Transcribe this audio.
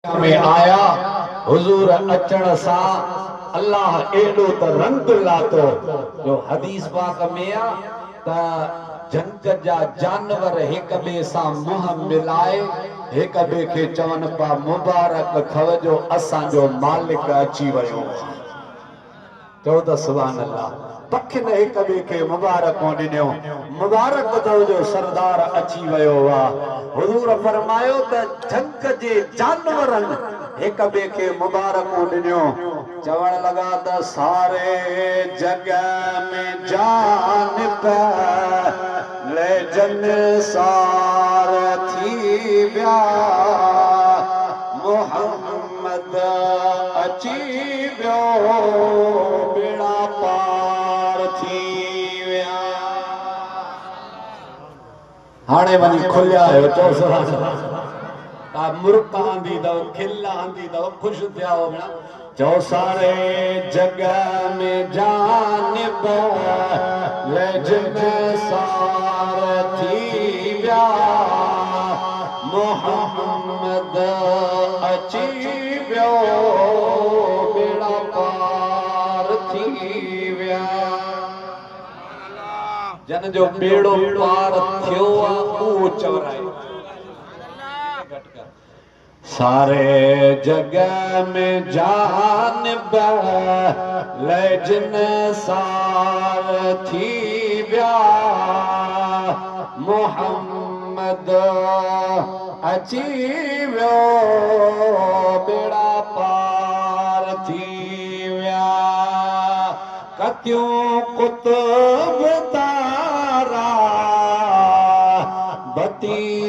में आया हुजूर अचण सा अल्लाह एडो त रंग लातो जो हदीस पाक में आ त जंग जा जानवर एक बे सा मुंह मिलाए एक बे के चवन पा मुबारक थव जो असा जो मालिक अची वयो चो त सुभान अल्लाह पखिन एक बे के मुबारक दिनो मुबारक थव जो सरदार अची वयो वा हुजूर फरमायो त जंग जे जानवरन एक बे के मुबारक दिनो चवण लगा त सारे जगह में जान पे ले जन सार थी व्या मोहम्मद अची व्यो बेड़ा पार थी व्या हाणे वनी खुलिया है चो सा मुर्क आंदी दो खिल आंदी दो खुश थिया हो ना जो सारे जगह में जानिब ले जिन सार थी व्या मोहम्मद अची व्यो बेड़ा पार थी व्या जन जो बेड़ो पार थियो वो चवराए सारे जगह में जान ले जिन सार थी व्या मोहम्मद अची व्यो बेड़ा पार थी व्या कत्यूं कुतुब तारा बती